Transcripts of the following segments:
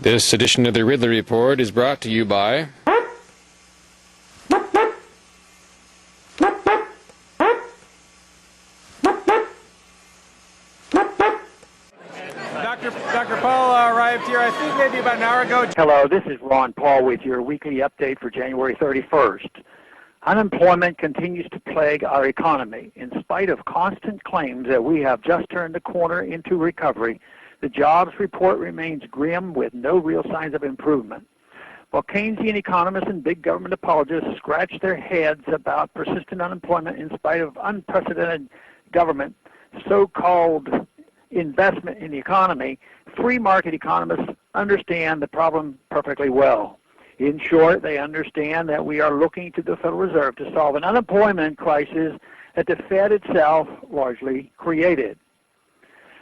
This edition of the Ridley Report is brought to you by... Dr. Paul arrived here, I think, maybe about an hour ago. Hello, this is Ron Paul with your weekly update for January 31st. Unemployment continues to plague our economy. In spite of constant claims that we have just turned the corner into recovery, the jobs report remains grim with no real signs of improvement. While Keynesian economists and big government apologists scratch their heads about persistent unemployment in spite of unprecedented government, so-called investment in the economy, free market economists understand the problem perfectly well. In short, they understand that we are looking to the Federal Reserve to solve an unemployment crisis that the Fed itself largely created.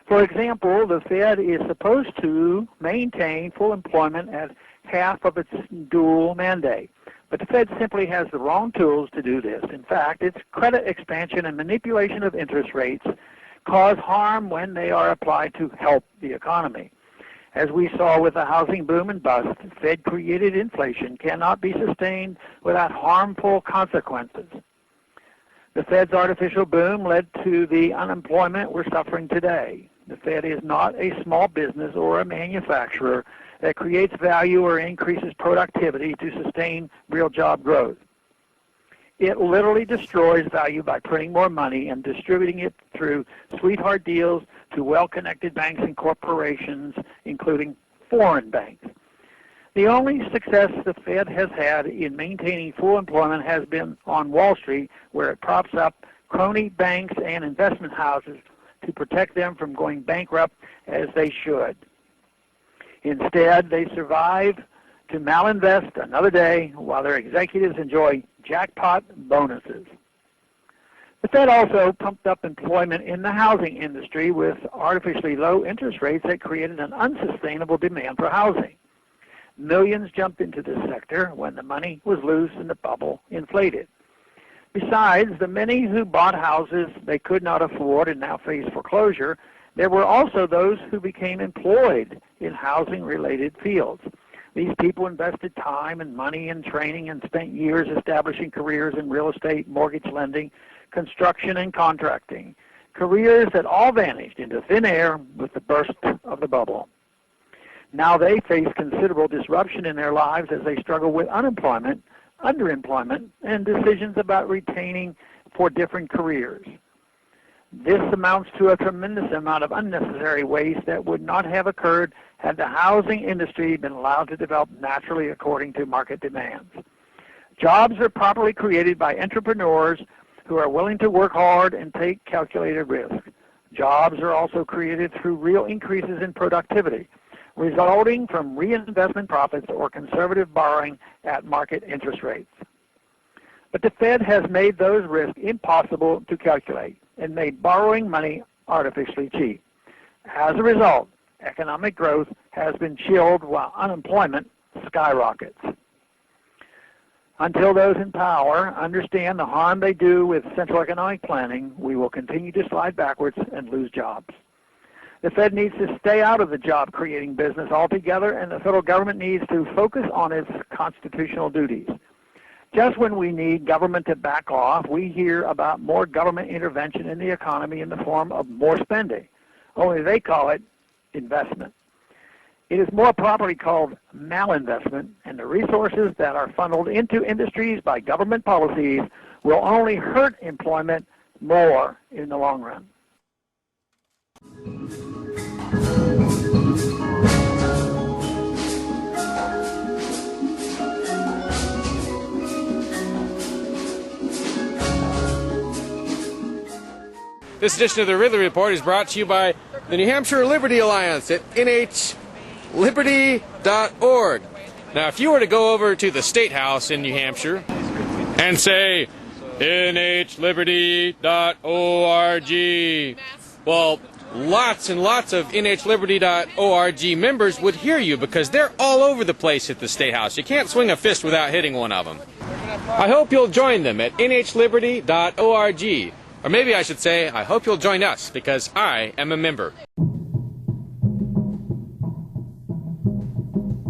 For example, the Fed is supposed to maintain full employment at half of its dual mandate, but the Fed simply has the wrong tools to do this. In fact, its credit expansion and manipulation of interest rates cause harm when they are applied to help the economy. As we saw with the housing boom and bust, Fed-created inflation cannot be sustained without harmful consequences. The Fed's artificial boom led to the unemployment we're suffering today. The Fed is not a small business or a manufacturer that creates value or increases productivity to sustain real job growth. It literally destroys value by printing more money and distributing it through sweetheart deals to well-connected banks and corporations, including foreign banks. The only success the Fed has had in maintaining full employment has been on Wall Street, where it props up crony banks and investment houses to protect them from going bankrupt as they should. Instead, they survive to malinvest another day while their executives enjoy jackpot bonuses. The Fed also pumped up employment in the housing industry with artificially low interest rates that created an unsustainable demand for housing. Millions jumped into this sector when the money was loose and the bubble inflated. Besides the many who bought houses they could not afford and now face foreclosure, there were also those who became employed in housing-related fields. These people invested time and money in training and spent years establishing careers in real estate, mortgage lending, construction, and contracting, careers that all vanished into thin air with the burst of the bubble. Now they face considerable disruption in their lives as they struggle with unemployment, underemployment, and decisions about retaining for different careers. This amounts to a tremendous amount of unnecessary waste that would not have occurred had the housing industry been allowed to develop naturally according to market demands. Jobs are properly created by entrepreneurs who are willing to work hard and take calculated risk. Jobs are also created through real increases in productivity, resulting from reinvestment profits or conservative borrowing at market interest rates. But the Fed has made those risks impossible to calculate and made borrowing money artificially cheap. As a result, economic growth has been chilled while unemployment skyrockets. Until those in power understand the harm they do with central economic planning, we will continue to slide backwards and lose jobs. The Fed needs to stay out of the job-creating business altogether, and the federal government needs to focus on its constitutional duties. Just when we need government to back off, we hear about more government intervention in the economy in the form of more spending, only they call it investment. It is more properly called malinvestment, and the resources that are funneled into industries by government policies will only hurt employment more in the long run. This edition of the Ridley Report is brought to you by the New Hampshire Liberty Alliance at nhliberty.org. Now, if you were to go over to the State House in New Hampshire and say, nhliberty.org, well, lots and lots of nhliberty.org members would hear you because they're all over the place at the State House. You can't swing a fist without hitting one of them. I hope you'll join them at nhliberty.org. Or maybe I should say, I hope you'll join us, because I am a member. you.